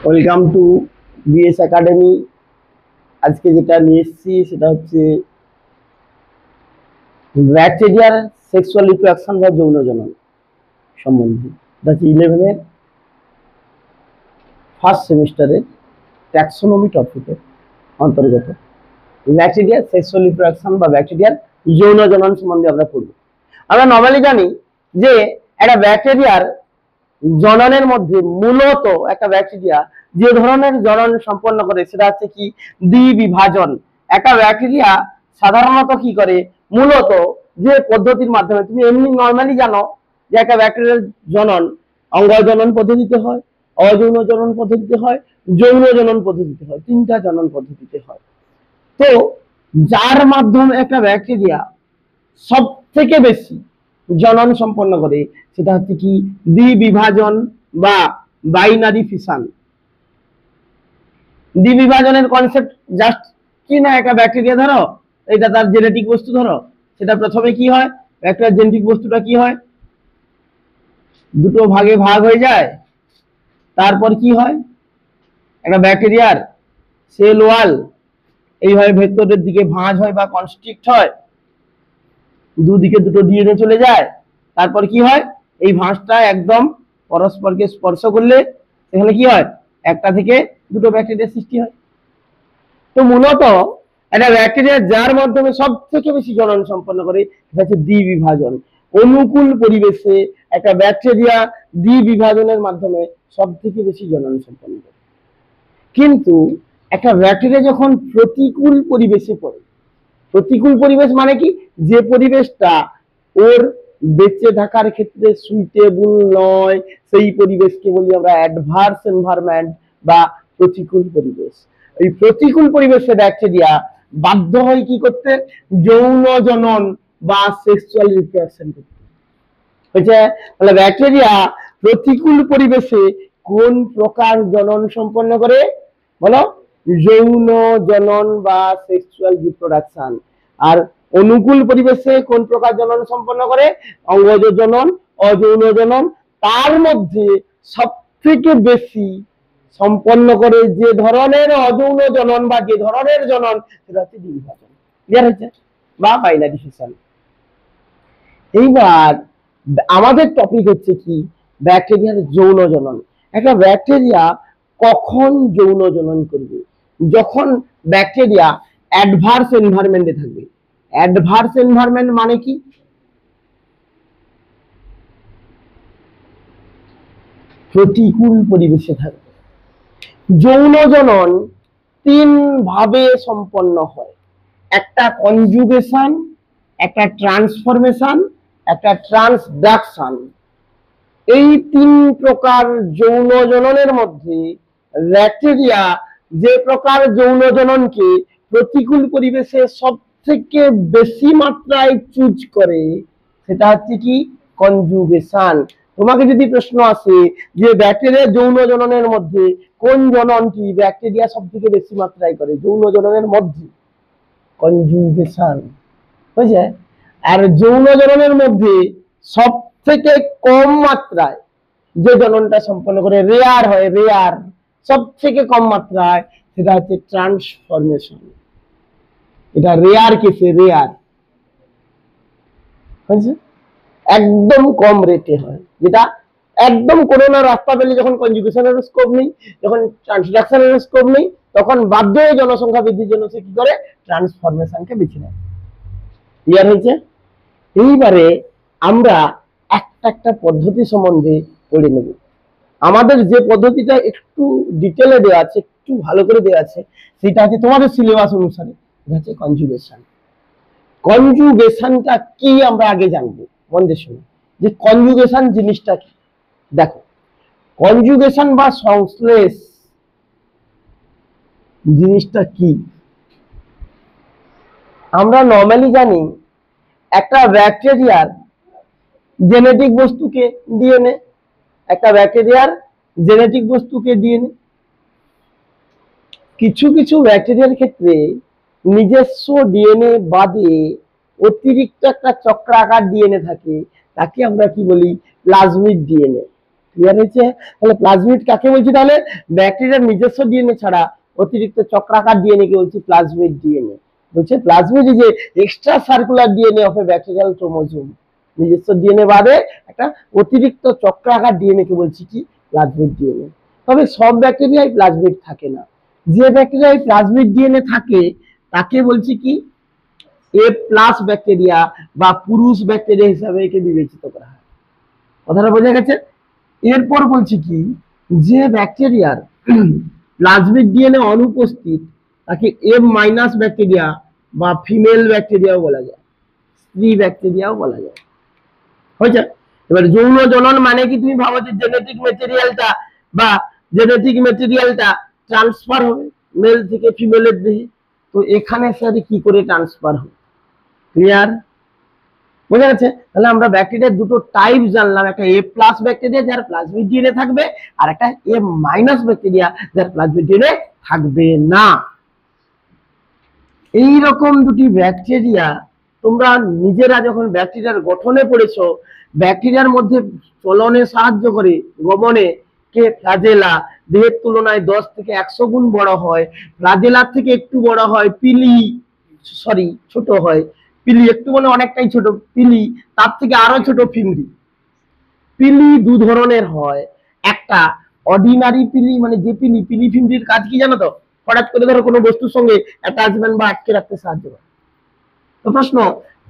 Welcome to BS academy. আজকে যেটা নিয়ে এসেছি সেটা হচ্ছে ব্যাকটেরিয়ার সেক্সুয়াল রিপ্রোডাকশন বা যৌন জনন সম্বন্ধে। এটা হচ্ছে 11-এর ফার্স্ট সেমিস্টারের ট্যাক্সোনমি টপিকের অন্তর্গত। ব্যাকটেরিয়ার সেক্সুয়াল রিপ্রোডাকশন বা ব্যাকটেরিয়ার যৌন জনন সম্বন্ধে আমরা পড়ব। আমরা নর্মালি জানি যে একটা ব্যাকটেরিয়ার জননের মধ্যে মূলত একটা ব্যাকটেরিয়া যে ধরনের জনন সম্পন্ন করে সেটা হচ্ছে কি দ্বিবিভাজন। একটা ব্যাকটেরিয়া সাধারণত কি করে, মূলত যে পদ্ধতির মাধ্যমে, তুমি এমনি নর্মালি জানো যে একটা ব্যাকটেরিয়ার জনন অঙ্গ জনন পদ্ধতিতে হয়, অযৌন জনন পদ্ধতিতে হয়, যৌন জনন পদ্ধতিতে হয়, তিনটা জনন পদ্ধতিতে হয়। তো যার মাধ্যমে একটা ব্যাকটেরিয়া সব থেকে বেশি জনন সম্পন্ন করে সেটা হচ্ছে কি দ্বিবিভাজন বা বাইনারি ফিশন। দ্বিবিভাজনের কনসেপ্ট জাস্ট কি না, একটা ব্যাকটেরিয়া ধরো, এটা তার জেনেটিক বস্তু ধরো, সেটা প্রথমে কি হয়, একটা জেনেটিক বস্তুটা কি হয়, দুটো ভাগে ভাগ হয়ে যায়। তারপর কি হয়, একটা ব্যাকটেরিয়ার সেল ওয়াল এইভাবে ভেতরের দিকে ভাঁজ হয় বা কনস্ট্রিক্ট হয়, দুদিকে দুটো ডিএনএ চলে যায়। তারপর কি হয়, এই ভাঁজটা একদম পরস্পরকে স্পর্শ করলে সেখানে কি হয়, একটা থেকে দুটো ব্যাকটেরিয়া সৃষ্টি হয়। তো মূলত একটা ব্যাকটেরিয়া যার মাধ্যমে সব থেকে বেশি জনন সম্পন্ন করে সেটা হচ্ছে দ্বিবিভাজন। অনুকূল পরিবেশে একটা ব্যাকটেরিয়া দ্বিবিভাজনের মাধ্যমে সব থেকে বেশি জনন সম্পন্ন করে। কিন্তু একটা ব্যাকটেরিয়া যখন প্রতিকূল পরিবেশে পড়ে, প্রতিকূল পরিবেশ মানে কি, যে পরিবেশটা ওর বেঁচে থাকার ক্ষেত্রে সুইটেবল নয়, সেই পরিবেশকে বলি আমরা অ্যাডভার্স এনভায়রনমেন্ট বা প্রতিকূল পরিবেশ। এই প্রতিকূল পরিবেশে ব্যাকটেরিয়া বাধ্য হয় কি করতে, যৌন জনন বা সেক্সুয়াল রিপ্রোডাকশন করতে। হয়েছে, তাহলে ব্যাকটেরিয়া প্রতিকূল পরিবেশে কোন প্রকার জনন সম্পন্ন করে বলো, যৌন জনন বা সেক্সুয়াল রিপ্রোডাকশন। আর অনুকূল পরিবেশে কোন প্রকার জনন সম্পন্ন করে, অঙ্গজ জনন, অযৌন জনন। তার মধ্যে সব থেকে বেশি সম্পন্ন করে যে ধরনের অযৌন জনন বা যে ধরনের জনন সেটা হচ্ছে দ্বিবিভাজন। ক্লিয়ার হয়েছে, বা বাইনারি ফিশন। এইবার আমাদের টপিক হচ্ছে কি, ব্যাকটেরিয়ার যৌন জনন। একটা ব্যাকটেরিয়া কখন যৌন জনন করবে, যখন ব্যাকটেরিয়া অ্যাডভার্স এনভায়রনমেন্টে থাকবে। অ্যাডভার্স এনভায়রনমেন্ট মানে কি, প্রতিকূল পরিবেশে থাকবে। যৌন জনন তিন ভাবে সম্পন্ন হয়, একটা কনজুগেশন, একটা ট্রান্সফরমেশন, একটা ট্রান্সডাকশন। এই তিন প্রকার যৌন জননের মধ্যে ব্যাকটেরিয়া যে প্রকার যৌন জননকে প্রতিকূল পরিবেশে সব থেকে বেশি মাত্রায় চুজ করে সেটা হচ্ছে কি কনজুগেশন। তোমাকে যদি প্রশ্ন আসে যে ব্যাকটেরিয়া যৌন জননের মধ্যে কোন জননটি ব্যাকটেরিয়া সব থেকে বেশি মাত্রায় করে যৌন জননের মধ্যে, কনজুগেশন। বুঝছে, আর যৌন জননের মধ্যে সব থেকে কম মাত্রায় যে জননটা সম্পন্ন করে, রেয়ার হয়, রেয়ার সব থেকে কম মাত্রায়, সেটা হচ্ছে ট্রান্সফরমেশন। এটা রেয়ার কেসে, রেয়ার হয়েছে, একদম কম রেটে হয়, যেটা একদম কোনো না রাস্তা পেলে যখন কনজুগেশনের স্কোপ নেই, যখন ট্রান্সডাকশনের স্কোপ নেই, তখন বাধ্য হয়ে জনসংখ্যা বৃদ্ধির জন্য সে কি করে, ট্রান্সফরমেশনকে বেছে নেয়। ক্লিয়ার হয়েছে। এইবারে আমরা একটা একটা পদ্ধতি সম্বন্ধে পড়ে নেব। আমাদের যে পদ্ধতিটা একটু ডিটেলে দেওয়া আছে, একটু ভালো করে দেওয়া আছে, সেটা হচ্ছে তোমাদের সিলেবাস অনুসারে, এটা হচ্ছে কনজুগেশন। কনজুগেশনটা কি আমরা আগে জানবো, মন দিয়ে শুনো যে কনজুগেশন জিনিসটা কি। দেখো, কনজুগেশন বা সংশ্লেষ জিনিসটা কি, আমরা নর্মালি জানি একটা ব্যাকটেরিয়ার জেনেটিক বস্তুকে ডিএনএ, একটা ব্যাকটেরিয়ার জেনেটিক বস্তুকে ডিএনএ। কিছু কিছু ব্যাকটেরিয়ার ক্ষেত্রে নিজস্ব ডিএনএ বাদে অতিরিক্ত একটা চক্রাকার ডিএনএ থাকে, তাকে আমরা কি বলি, প্লাজমিড ডিএনএ। ক্লিয়ার হয়েছে? তাহলে প্লাজমিড কাকে বলছি? তাহলে ব্যাকটেরিয়ার নিজস্ব ডিএনএ ছাড়া অতিরিক্ত চক্রাকার ডিএনএ কে বলছি প্লাজমিড ডিএনএ। বলছে প্লাজমিড যে extra circular DNA of A bacterial chromosome, নিজস্ব ডিএনএ বাদে একটা অতিরিক্ত চক্রাকার ডিএনএ কে বলছি কি প্লাজমিড ডিএনএ। তবে সব ব্যাকটেরিয়ায় প্লাজমিড থাকে না, যে ব্যাকটেরিয়ায় প্লাজমিড ডিএনএ থাকে তাকে বলছি কি এ প্লাস ব্যাকটেরিয়া বা পুরুষ ব্যাকটেরিয়া হিসাবে একে বিবেচিত করা হয়। কথাটা বোঝা গেছে? এরপর বলছি কি যে ব্যাকটেরিয়ার প্লাজমিড ডিএনএ অনুপস্থিত তাকে এম মাইনাস ব্যাকটেরিয়া বা ফিমেল ব্যাকটেরিয়াও বলা যায়, স্ত্রী ব্যাকটেরিয়াও বলা যায়। হয়েছে? এবার যৌন জনন মানে কি তুমি ভাবো যে জেনেটিক মেটেরিয়ালটা ট্রান্সফার হবে মেল থেকে ফিমেলের দেহে, তো এখানে স্যার কি করে ট্রান্সফার হবে? ক্লিয়ার? বোঝা গেছে? তাহলে আমরা ব্যাকটেরিয়ার দুটো টাইপ জানলাম, একটা এ প্লাস ব্যাকটেরিয়া যার প্লাজমিড ডিএনএ থাকবে, আর একটা এ মাইনাস ব্যাকটেরিয়া যার প্লাজমিড ডিএনএ থাকবে না। এই রকম দুটি ব্যাকটেরিয়া তোমরা নিজেরা যখন ব্যাকটেরিয়ার গঠনে পড়েছো, ব্যাকটেরিয়ার মধ্যে চলনে সাহায্য করে গমনে কে ফ্লাজেলা, দেহের তুলনায় 10 থেকে 100 গুণ বড় হয়, ফ্লাজেলার থেকে একটু বড় হয় পিলি, ছোট হয় পিলি, একটু মানে অনেকটাই ছোট পিলি, তার থেকে আরো ছোট ফিমরি। পিলি দু ধরনের হয়, একটা অর্ডিনারি পিলি মানে যে পিলি ফিমরির কাজ কি জানো তো? হঠাৎ করে ধরো কোনো বস্তুর সঙ্গে অ্যাটাচমেন্ট বা আটকে রাখতে সাহায্য করে। তো প্রশ্ন,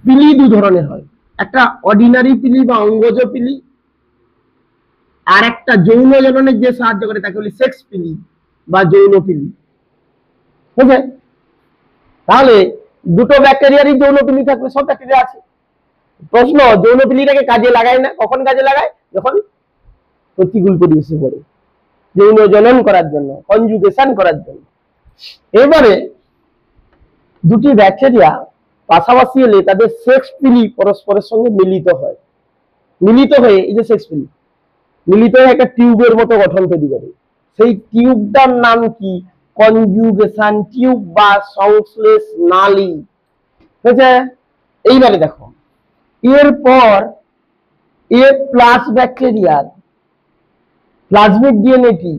পিলি দু ধরনের হয়, একটা অর্ডিনারি পিলি বা অঙ্গজ পিলি, আর একটা যৌন জননের যে সাহায্য করে তাকে বলি সেক্স পিলি বা যৌন পিলি। বুঝলে? তাহলে দুটো ব্যাকটেরিয়ারই যৌন পিলি থাকবে, সব ব্যাকটেরিয়া আছে। প্রশ্ন, যৌন পিলিটাকে কাজে লাগায় না, কখন কাজে লাগায়? যখন প্রতিকূল পরিবেশে পড়ে, যৌন জনন করার জন্য, কনজুগেশন করার জন্য। এবারে দুটি ব্যাকটেরিয়া পাশাপাশি এলে তাদের সেক্স পিলি পরস্পরের সঙ্গে মিলিত হয়, মিলিত হয়ে এই যে সেক্স পিলি মিলিত হয়ে একটা টিউবের মতো গঠন তৈরি করে। সেই টিউবটার নাম কি? কনজুগেশন টিউব বা সংশ্লেষ নালী। বুঝছে? এইবারে দেখো, এরপর এ প্লাস ব্যাকটেরিয়ার প্লাজমিড ডিএনএ টি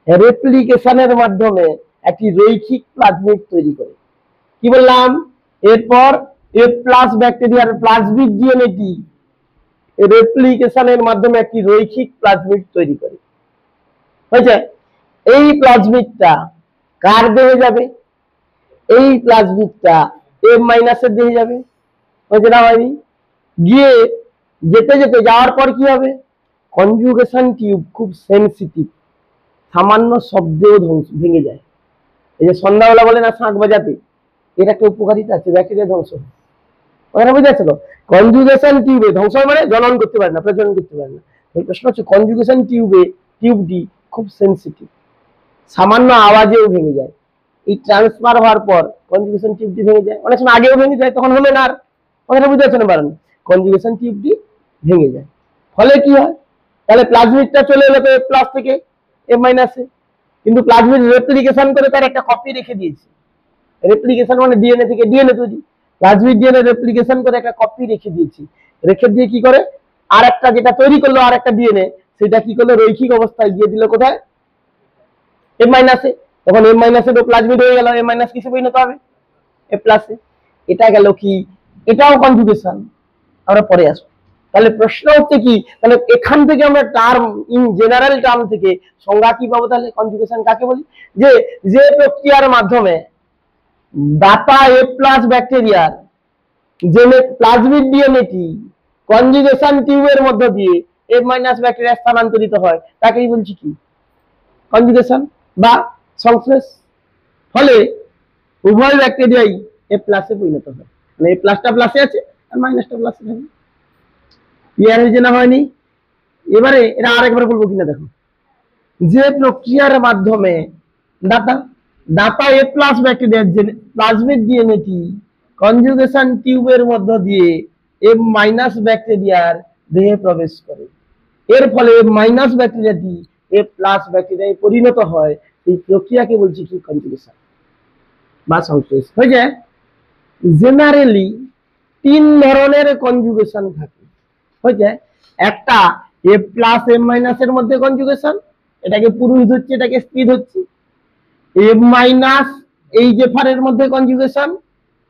রেপ্লিকেশনের মাধ্যমে একটি রৈখিক প্লাজমিড তৈরি করে। কি বললাম? এরপর এ প্লাস ব্যাকটেরিয়ার প্লাজমিড ডিএনএ টি রেপ্লিকেশনের মাধ্যমে একটি রৈখিক প্লাজমিড তৈরি করে। হয়েছে? এই প্লাজমিডটা কার দেহে যাবে? এই প্লাজমিডটা এম মাইনাসের দেহে যাবে। হয়েছে না হয়নি? গিয়ে যেতে যেতে যাওয়ার পর কি হবে? কনজুগেশন টিউব খুব সেনসিটিভ, সামান্য শব্দেও ভেঙে যায়। এই যে সন্ধ্যাবেলা বলে না শাঁখ বাজাতে, এর একটা উপকারিতা আছে, ব্যাকটেরিয়া ধ্বংস হয়। ওখানে বুঝে যাচ্ছে তো? কনজুগেশন টিউবে ধ্বংস মানে জনন করতে পারে না, প্রজনন করতে পারে না। প্রশ্ন হচ্ছে কনজুগেশন টিউবটি খুব সেনসিটিভ, সামান্য আওয়াজেও ভেঙে যায়। এই ট্রান্সফার হওয়ার পর কনজুগেশন টিউবটি ভেঙে যায়, অনেক সময় আগেও ভেঙে যায়, তখন হলো না আর। কথাটা বুঝতে পারছেন? পারেন? কনজুগেশন টিউবটি ভেঙে যায়, ফলে কি হয়? তাহলে প্লাজমিডটা চলে এলো তো এ প্লাস থেকে এম মাইনাসে, কিন্তু প্লাজমিড রেপ্লিকেশন করে তার একটা কপি রেখে দিয়েছে। রেপ্লিকেশন মানে ডিএনএ থেকে ডিএনএ তৈরি, প্লাজমিড ডিএনএ রেপ্লিকেশন করে একটা কপি রেখে দিয়েছি। রেখে দিয়ে কি করে? আর একটা যেটা তৈরি করলো আর একটা ডিএনএ, সেটা কি করলো? রৈখিক অবস্থায় দিয়ে দিল কোথায়? এম মাইনাসে। তখন এম মাইনাসে তো প্লাজমিড হয়ে গেল, এম মাইনাস কিসে পরিণত হবে? এ প্লাসে। এটা গেল কি? এটাও কনজুগেশন, আমরা পরে আসবো। তাহলে প্রশ্ন হচ্ছে কি, তাহলে এখান থেকে আমরা টার্ম ইন জেনারেল টার্ম থেকে সংজ্ঞা কি পাবো? তাহলে কনজুগেশন কাকে বলি? যে প্রক্রিয়ার মাধ্যমে দাতা এ প্লাস ব্যাকটেরিয়ার যে প্লাজমিড ডিএনএটি কনজুগেশন টিউবের মধ্য দিয়ে এ মাইনাস ব্যাকটেরিয়া স্থানান্তরিত হয়, তাকেই বলছি কি? কনজুগেশন বা সংশ্লেষ। ফলে উভয় ব্যাকটেরিয়াই এ প্লাসে পরিণত হয়, মানে এ প্লাসটা প্লাসে আছে আর মাইনাসটা প্লাসে থাকে। ক্লিয়ার হয়েছে না হয়নি? এবারে এটা আরেকবার বলবো কিনা দেখো, যে প্রক্রিয়ার মাধ্যমে দাতা এ প্লাস ব্যাকটেরিয়ার প্লাজমিড ডিএনএটি কনজুগেশন টিউবের মধ্য দিয়ে এম মাইনাস ব্যাকটেরিয়ার দেহে প্রবেশ করে, এর ফলে মাইনাস ব্যাকটেরিয়াটি এ প্লাস ব্যাকটেরিয়ায় পরিণত হয়, এই প্রক্রিয়াকে বলছি কি? কনজুগেশন বা সংশ্লেষ। হয়ে যায়। জেনারেলি 3 ধরনের কনজুগেশন থাকে। হয়ে যায়। একটা এ প্লাস এম মাইনাস এর মধ্যে কনজুগেশন, এটাকে পুরুষ ধরছি, এটাকে স্ত্রী ধরছি। এম মাইনাস এই যে ফারের মধ্যে কনজুগেশন,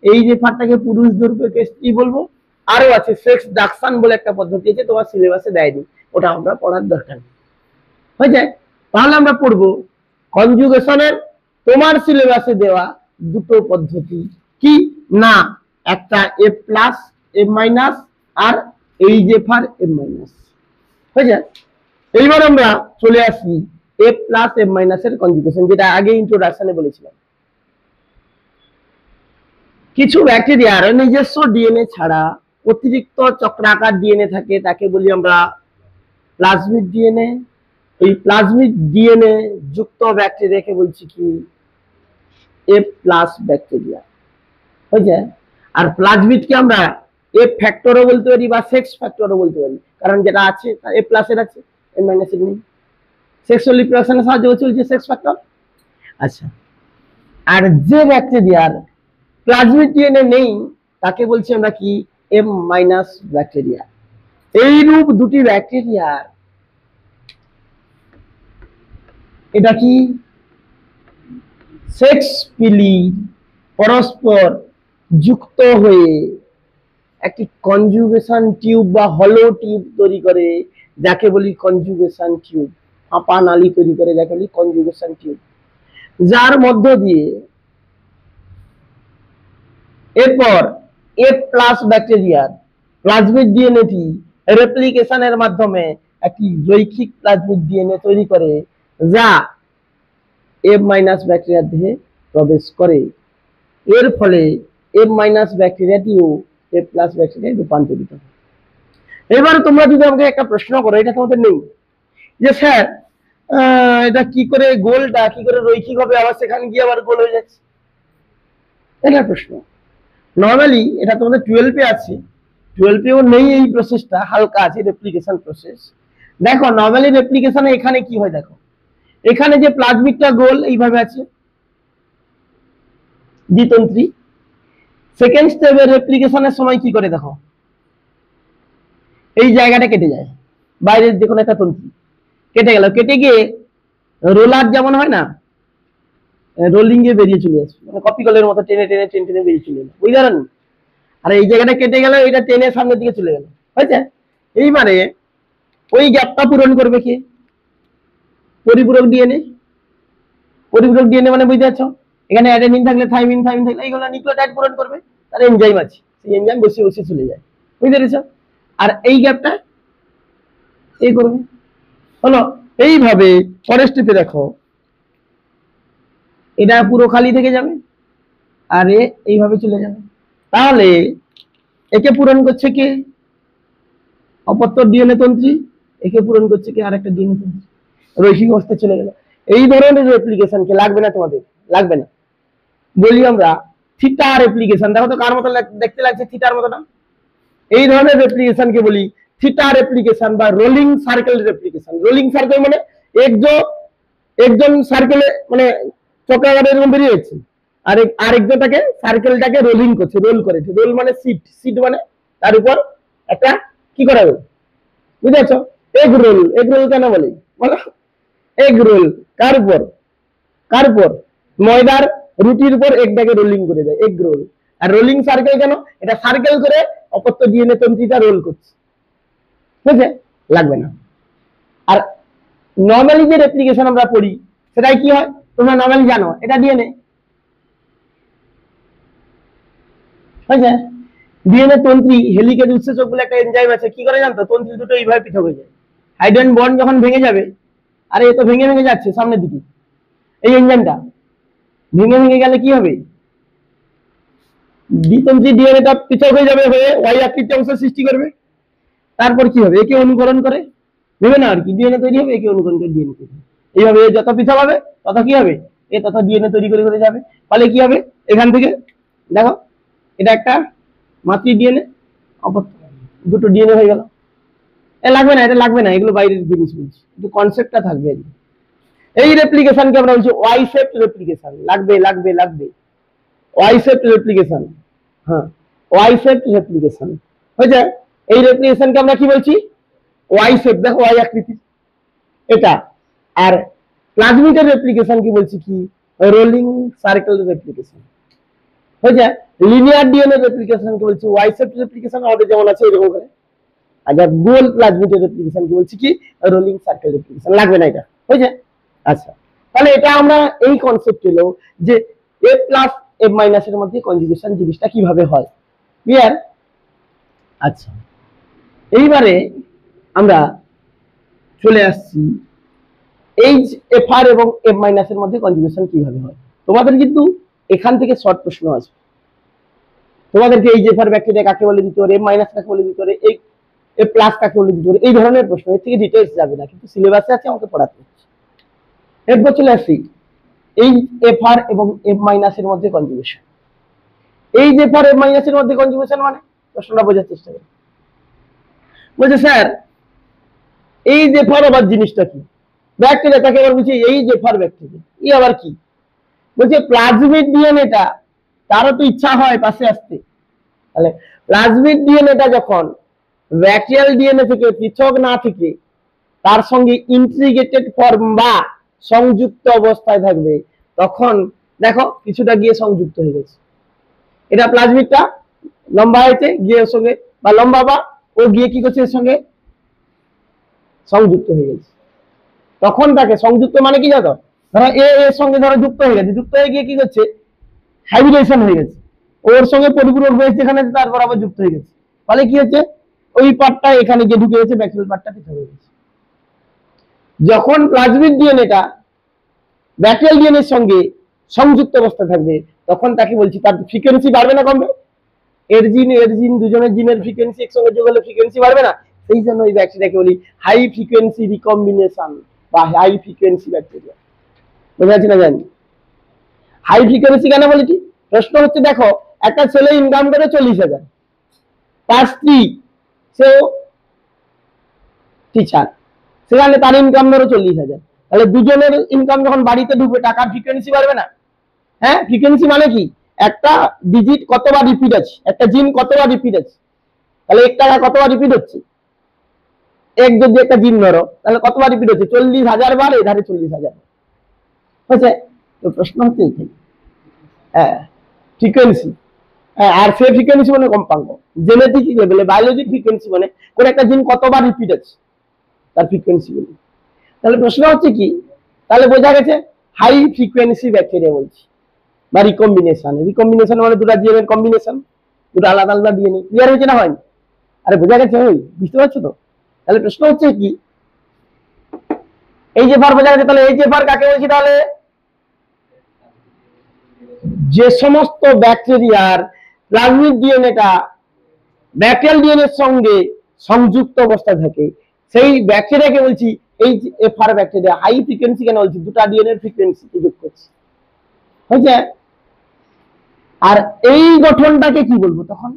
এই যে ফারটাকে পুরুষ ধরবো, একে স্ত্রী বলবো। আরো আছে সেক্সডাকশন বলে একটা পদ্ধতি আছে, তোমার সিলেবাসে দেয়নি, ওটা আমরা পড়ার দরকার নেই, হয়ে যায়। তাহলে আমরা পড়বো কনজুগেশনের তোমার সিলেবাসে দেওয়া দুটো পদ্ধতি, কি না, একটা এ প্লাস এম মাইনাস আর এই যে ফার এম মাইনাস, হয়ে যায়। এইবার আমরা চলে আসি এ প্লাস এম মাইনাস এর কনজুগেশন, যেটা আগে ইন্ট্রোডাকশনে বলেছিলাম। কিছু ব্যাকটেরিয়ার নিজস্ব ডিএনএ ছাড়া অতিরিক্ত চক্রাকার ডিএনএ থাকে, তাকে বলি আমরা প্লাজমিড ডিএনএ। এই প্লাজমিড ডিএনএ যুক্ত ব্যাকটেরিয়াকে বলছি কি এ প্লাস ব্যাকটেরিয়া, হয়ে যায়। আর প্লাজমিডকে আমরা এ ফ্যাক্টরও বলতে পারি বা সেক্স ফ্যাক্টরও বলতে পারি, কারণ যেটা আছে এ প্লাসের আছে, এ মাইনাসের নেই। সেক্সুয়াল রিপ্রোডাকশনে সাহায্য চলছে সেক্স ফ্যাক্টর। আচ্ছা, আর যে ব্যাকটেরিয়ার প্লাজমিড ডিএনএ নেই তাকে বলছি আমরা কি এম মাইনাস ব্যাকটেরিয়া। এই রূপ দুটি ব্যাকটেরিয়ার এটা কি সেক্স পিলি পরস্পর যুক্ত হয়ে একটি কনজুগেশন টিউব বা হলো টিউব তৈরি করে, যাকে বলি কনজুগেশন টিউব। ফাঁপা নালী তৈরি করে, যাকে বলি কনজুগেশন টিউব, যার মধ্য দিয়ে এরপর এ প্লাস ব্যাকটেরিয়ার প্লাজমিড ডিএনএটি রেপ্লিকেশনের মাধ্যমে একটি রৈখিক প্লাজমিড ডিএনএ তৈরি করে, যা এম মাইনাস ব্যাকটেরিয়ার দেহে প্রবেশ করে। এর ফলে এম মাইনাস ব্যাকটেরিয়াটিও এ প্লাস ব্যাকটেরিয়ায় রূপান্তরিত হয়। এবার তোমরা যদি আমাকে একটা প্রশ্ন করো, এটা তোমাদের নেই, যে স্যার এটা কি করে গোলটা কি করে রৈখিক হবে, আবার সেখানে গিয়ে আবার গোল হয়ে যাচ্ছে, এটা প্রশ্ন। নর্মালি এটা তোমাদের 12 এ আছে, 12 এও নেই এই প্রসেসটা, হালকা আছে রেপ্লিকেশন প্রসেস। দেখো নর্মালি রেপ্লিকেশনে এখানে কি হয়, দেখো এখানে যে প্লাজমিডটা গোল এইভাবে আছে দ্বিতন্ত্রী, সেকেন্ড স্টেপের রেপ্লিকেশনের সময় কি করে, দেখো এই জায়গাটা কেটে যায়, বাইরের যে কোনো একটা তন্ত্রী কেটে গেল, কেটে গিয়ে রোলার যেমন হয় না, রোলিং এ বেরিয়ে চলে আসবে, মানে কপি কলের মতো টেনে টেনে টেনে টেনে বেরিয়ে চলে এলো, বুঝতে পারেন। আর এই জায়গাটা কেটে গেল, এটা টেনে সামনের দিকে চলে গেল, হয়েছে। এইবারে ওই গ্যাপটা পূরণ করবে কে, পরিপূরক ডিএনএ। পরিপূরক ডিএনএ মানে বুঝতে পারছো, এখানে অ্যাডেনিন থাকলে থাইমিন, থাইমিন থাকলে এইগুলো নিউক্লিওটাইড পূরণ করবে, তার এনজাইম আছে, সেই এনজাইম বসে বসে চলে যায়, বুঝতে পেরেছো। আর এই গ্যাপটা এই করবে, হলো। এইভাবে পরের স্টেপে দেখো এটা পুরো খালি থেকে যাবে, আর এইভাবে চলে যাবে। তাহলে একে পূরণ করছে কে, অপত্য ডিএনএ তন্ত্রী, একে পূরণ করছে কে, আরেকটা ডিএনএ তন্ত্রী, রৈখিক অবস্থায় চলে গেল। এই ধরনের রেপ্লিকেশন কে লাগবে না তোমাদের, লাগবে না, বলি আমরা থিটা রেপ্লিকেশন। দেখো তো কার মতো দেখতে লাগছে, থিটার মতো না। এই ধরনের রেপ্লিকেশন কে বলি থিটা রেপ্লিকেশন বা rolling circle replication. Rolling circle মানে একজন সার্কেলে মানে চক্রাকারে এরকম বেরিয়ে যাচ্ছে, আর আরেকজনটাকে সার্কেলটাকে রোলিং করছে, রোল করে। রোল মানে সিট, সিট মানে তার উপর একটা কি করা হবে, বুঝতে পারছো। এগ রোল, এগ রোল কেন বলে, বলো এগ রোল কার উপর, কার উপর, ময়দার রুটির উপর এগটাকে রোলিং করে দেয়, এগ রোল। আর রোলিং সার্কেল কেন, এটা সার্কেল করে অপত্য ডিএনএ তন্ত্রীটা রোল করছে, বুঝছে, লাগবে না। আর নর্মালি যে রেপ্লিকেশন আমরা পড়ি সেটাই কি হয়, তোমরা নর্মালি জানো, এটা ডিএনএ, বুঝছে। ডিএনএ তন্ত্রী হেলিকেজ উৎসেচক বলে একটা এনজাইম আছে, কি করে জানতো, তন্ত্রী দুটো এইভাবে পৃথক হয়ে যায়, হাইড্রোজেন বন্ড যখন ভেঙে যাবে, আরে এ তো ভেঙে ভেঙে যাচ্ছে সামনের দিকে, এই এনজাইমটা ভেঙে ভেঙে গেলে কি হবে, দ্বিতন্ত্রী ডিএনএটা পৃথক হয়ে যাবে, হয়ে ওয়াই আকৃতি অংশ সৃষ্টি করবে। তারপর কি হবে, একে অনুকরণ করে ভেবে না আর কি ডিএনএ তৈরি হবে, একে অনুকরণ করে ডিএনএ তৈরি হবে। এইভাবে যত পৃথক হবে তত কি হবে, এ তত ডিএনএ তৈরি করে করে যাবে। ফলে কি হবে, এখান থেকে দেখো এটা একটা মাতৃ ডিএনএ, দুটো ডিএনএ হয়ে গেল। এ লাগবে না, এটা লাগবে না, এগুলো বাইরের জিনিস বলছি, কিন্তু কনসেপ্টটা থাকবে। এই রেপ্লিকেশনকে আমরা বলছি ওয়াই শেপড রেপ্লিকেশন, লাগবে লাগবে লাগবে, ওয়াই শেপড রেপ্লিকেশন, হ্যাঁ ওয়াই শেপড রেপ্লিকেশন হয়ে যায়। এই রেপ্লিকেশনকে আমরা কি বলছি, ওয়াই শেপ, দেখো ওয়াই আকৃতি এটা। আর প্লাজমিডের রেপ্লিকেশন কি বলছি কি রোলিং সার্কেল রেপ্লিকেশন হয়ে যায়। লিনিয়ার ডিএনএ রেপ্লিকেশন কি বলছি ওয়াই শেপ রেপ্লিকেশন আমাদের যেমন আছে এরকম করে। আচ্ছা গোল প্লাজমিডের রেপ্লিকেশন কি বলছি কি রোলিং সার্কেল রেপ্লিকেশন, লাগবে না এটা হয়ে যায়। আচ্ছা তাহলে এটা আমরা এই কনসেপ্ট এলো যে এ প্লাস এফ মাইনাস এর মধ্যে কনজুগেশন জিনিসটা কিভাবে হয়, ক্লিয়ার? আচ্ছা এইবারে আমরা চলে আসছি এইচ এফ আর এবং এফ মাইনাস এর মধ্যে কনজুগেশন কিভাবে হয়। তোমাদের কিন্তু এখান থেকে শর্ট প্রশ্ন আসবে, তোমাদেরকে এই এফ আর ব্যাকটেরিয়া কাকে বলে দিতে পারে, এফ মাইনাস কাকে বলে দিতে পারে, এই এফ প্লাস কাকে বলে দিতে পারে, এই ধরনের প্রশ্ন। এর থেকে ডিটেইলস যাবে না, কিন্তু সিলেবাসে আছে আমাকে পড়াতে হচ্ছে। এরপর চলে আসছি এই এফ আর এবং এফ মাইনাস এর মধ্যে কনজুগেশন। এই যে এফ আর এফ মাইনাস এর মধ্যে কনজুগেশন মানে প্রশ্নটা বোঝার চেষ্টা করুন। বলছে স্যার এই যে এফ আর আবার জিনিসটা কি, ব্যাকটেরিয়া তাকে আবার বলছি এই যে এফ আর ব্যাকটেরিয়া, এই আবার কি? বলছে প্লাজমিড ডিএনএটা তারও তো ইচ্ছা হয় পাশে আসতে, তাহলে প্লাজমিড ডিএনএটা যখন ব্যাকটেরিয়াল ডিএনএ থেকে পৃথক না থেকে তার সঙ্গে ইন্টিগ্রেটেড ফর্ম বা সংযুক্ত অবস্থায় থাকবে, তখন দেখো কিছুটা গিয়ে সংযুক্ত হয়ে গেছে। এটা প্লাজমিডটা লম্বা হয়েছে গিয়ে ওর সঙ্গে, বা লম্বা বা ও গিয়ে কি করছে এর সঙ্গে সংযুক্ত হয়ে গেছে। তখন তাকে সংযুক্ত মানে কি জানো, ধরো এ এর সঙ্গে ধরো যুক্ত হয়ে গেছে, যুক্ত হয়ে গিয়ে কি করছে হাইব্রিডেশন হয়ে গেছে, ওর সঙ্গে পরিপূরক বেশ যেখানে তারপর আবার যুক্ত হয়ে গেছে, ফলে কি হচ্ছে ওই পার্টটা এখানে গিয়ে ঢুকে গেছে, ব্যাকটেরিয়াল পার্টটা পৃথক হয়ে গেছে। যখন প্লাজমিড ডিএনএটা ব্যাকটেরিয়াল ডিএনএর সঙ্গে সংযুক্ত অবস্থা থাকবে, তখন তাকে বলছি তার ফ্রিকোয়েন্সি বাড়বে না কমবে? এর জিন দুজনের জিনের ফ্রিকোয়েন্সি একসঙ্গে যোগ হলে ফ্রিকোয়েন্সি বাড়বে না? সেই জন্য ওই ব্যাকটেরিয়াকে বলি হাই ফ্রিকোয়েন্সি রিকম্বিনেশন বা হাই ফ্রিকোয়েন্সি ব্যাকটেরিয়া। বোঝা যাচ্ছে না? জানি হাই ফ্রিকোয়েন্সি কেন বলি কি, প্রশ্ন হচ্ছে দেখো একটা ছেলে ইনকাম করে 40,000, তার স্ত্রী সেও টিচার, সেখানে তার ইনকাম ধরো 40,000, তাহলে দুজনের ইনকাম যখন বাড়িতে ঢুকবে টাকার ফ্রিকোয়েন্সি বাড়বে না? হ্যাঁ, ফ্রিকোয়েন্সি মানে কি একটা ডিজিট কতবার রিপিট আছে, একটা জিন কতবার রিপিট আছে, তাহলে এক টাকা কতবার রিপিট হচ্ছে, এক যদি একটা জিন ধরো তাহলে কতবার রিপিট হচ্ছে 40,000 বার, এধারে 40,000 হয়েছে। তো প্রশ্ন হচ্ছে এইখানে হ্যাঁ ফ্রিকোয়েন্সি, হ্যাঁ আর সে ফ্রিকোয়েন্সি মানে কম্পাঙ্ক, জেনেটিক লেভেলে বায়োলজিক ফ্রিকোয়েন্সি মানে কোন একটা জিন কতবার রিপিট আছে তার ফ্রিকোয়েন্সি বলি। তাহলে প্রশ্ন হচ্ছে কি, তাহলে বোঝা গেছে হাই ফ্রিকোয়েন্সি ব্যাকটেরিয়া বলছি, বা রিকম্বিনেশন। রিকম্বিনেশন মানে দুটো জিএন এর কম্বিনেশন, দুটো আলাদা আলাদা ডিএনএ। ক্লিয়ার হয়েছে না হয়নি? আরে বোঝা গেছে, ওই বুঝতে পারছো তো? তাহলে প্রশ্ন হচ্ছে কি এই যে ভার বোঝা গেছে, তাহলে এই যে ভার কাকে বলছি, তাহলে যে সমস্ত ব্যাকটেরিয়ার প্লাজমিড ডিএনএটা ব্যাকটেরিয়াল ডিএনএর সঙ্গে সংযুক্ত অবস্থায় থাকে সেই ব্যাকটেরিয়াকে বলছি এই F R bacteria. High frequency কেন বলছি, দুটো ডিএনএর ফ্রিকোয়েন্সি যোগ করছি, হয়েছে। আর এই গঠনটাকে কি বলবো তখন,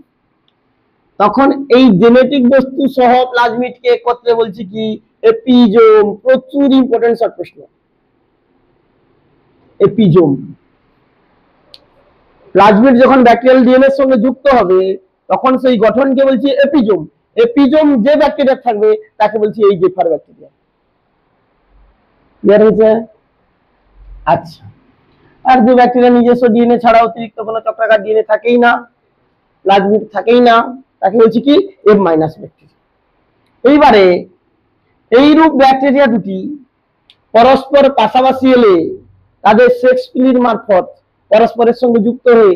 তখন এই জেনেটিক বস্তু সহ প্লাজমিডকে একত্রে বলছি কি এপিজোম। প্রচুর ইম্পর্টেন্ট শর্ট প্রশ্ন, এপিজোম। প্লাজমিড যখন ব্যাকটেরিয়াল ডিএনএর সঙ্গে যুক্ত হবে তখন সেই গঠনকে বলছি এপিজোম। এপিজোম যে ব্যাকটেরিয়া থাকবে তাকে বলছি এই জেফার ব্যাকটেরিয়া। ক্লিয়ার হয়েছে? আচ্ছা, আর যে ব্যাকটেরিয়া নিজস্ব ডিএনএ ছাড়া অতিরিক্ত কোনো চক্রাকার ডিএনএ থাকেই না, প্লাজমিড থাকেই না, তাকে বলছি কি এফ মাইনাস ব্যাকটেরিয়া। এইবারে এইরূপ ব্যাকটেরিয়া দুটি পরস্পর পাশাপাশি এলে তাদের সেক্স প্লির মারফত পরস্পরের সঙ্গে যুক্ত হয়ে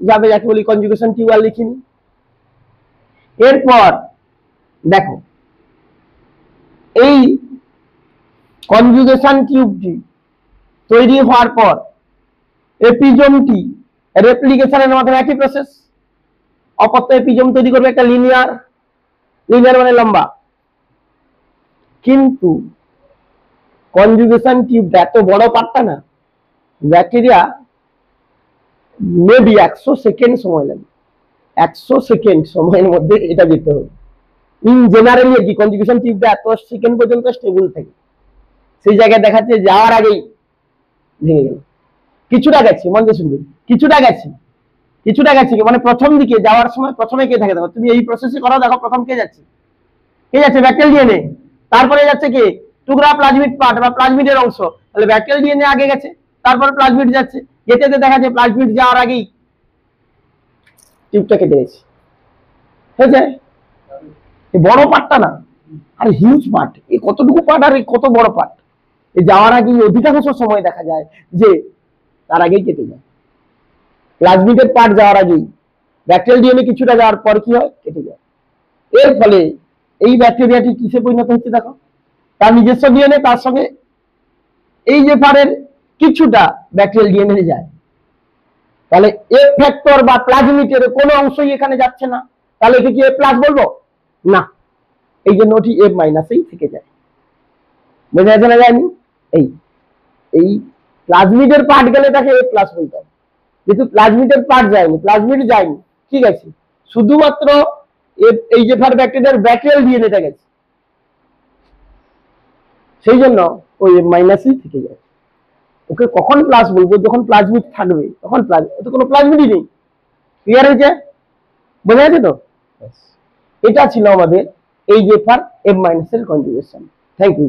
যাবে, যাকে বলি কনজুগেশন টিউব। আর লিখিনি। এরপর দেখো এই কনজুগেশন টিউবটি তৈরি হওয়ার পর এপিজোমটি রেপ্লিকেশনের মাধ্যমে একই প্রসেস, অপত্য এপিজোম তৈরি করবে একটা লিনিয়ার, লিনিয়ার মানে লম্বা। কিন্তু কনজুগেশন টিউবটা এত বড় পার্টটা না, ব্যাকটেরিয়া মেবি 100 সেকেন্ড সময় লাগে, 100 সেকেন্ড সময়ের মধ্যে এটা যেতে হবে। ইন জেনারেলি কি কনজুগেশন টিউবটা এত সেকেন্ড পর্যন্ত স্টেবল থাকে, সেই জায়গায় দেখাচ্ছে যাওয়ার আগেই ভেঙে গেল। কিছুটা গেছে, মন দিয়ে শুনবে, কিছুটা গেছে, কিছুটা গেছে মানে প্রথম দিকে যাওয়ার সময় প্রথমে কে থাকে দেখো, তুমি এই প্রসেসে করো, দেখো প্রথম কে যাচ্ছে, কে যাচ্ছে ব্যাকটেরিয়াল ডিএনএ, তারপরে যাচ্ছে কি টুকরা প্লাজমিড পার্ট বা প্লাজমিডের অংশ, তাহলে ব্যাকটেরিয়াল ডিএনএ আগে গেছে, তারপর প্লাজমিড যাচ্ছে, যেতে যেতে দেখা যাচ্ছে প্লাজমিড যাওয়ার আগেই টিউবটা কেটে গেছে। হয়েছে বড় পার্টটা না, আর হিউজ পার্ট, এই কতটুকু পার্ট আর এই কত বড় পার্ট, এই যাওয়ার আগেই অধিকাংশ সময় দেখা যায় যে তার আগেই কেটে যায়। প্লাজমিডের পার্ট যাওয়ার আগেই, ব্যাকটেরিয়াল ডিএনএ কিছুটা যাওয়ার পর কি হয়, কেটে যায়। এর ফলে এই ব্যাকটেরিয়াটি কিসে পরিণত হচ্ছে দেখো, তার নিজস্ব ডিএনএ, তার সঙ্গে এই যে পারের কিছুটা ব্যাকটেরিয়াল ডিএনএ যায়। তাহলে এফ ফ্যাক্টর বা প্লাজমিডের কোনো অংশই এখানে যাচ্ছে না, তাহলে একে কি এফ প্লাস বলবো না, এই জন্য ওটি এফ মাইনাসেই থেকে যায়। বোঝা যাচ্ছে না যায়নি? এই এই প্লাজমিডের পার্ট গেলে তাকে এফ প্লাস বলতে হবে, যেহেতু প্লাজমিডের পার্ট যায়নি, প্লাজমিড যায়নি, ঠিক আছে, শুধুমাত্র এই যে ব্যাকটেরিয়ার ব্যাকটেরিয়াল ডিএনএটা গেছে, সেই জন্য ওই এফ মাইনাসই থেকে যায়। ওকে কখন প্লাস বলবো, যখন প্লাজমিড থাকবে তখন প্লাস, তো কোনো প্লাজমিডই নেই। ক্লিয়ার হয়েছে? বোঝা যাচ্ছে তো? এটা ছিল আমাদের এই যে এফ মাইনাস এর কনজুগেশন। Thank you.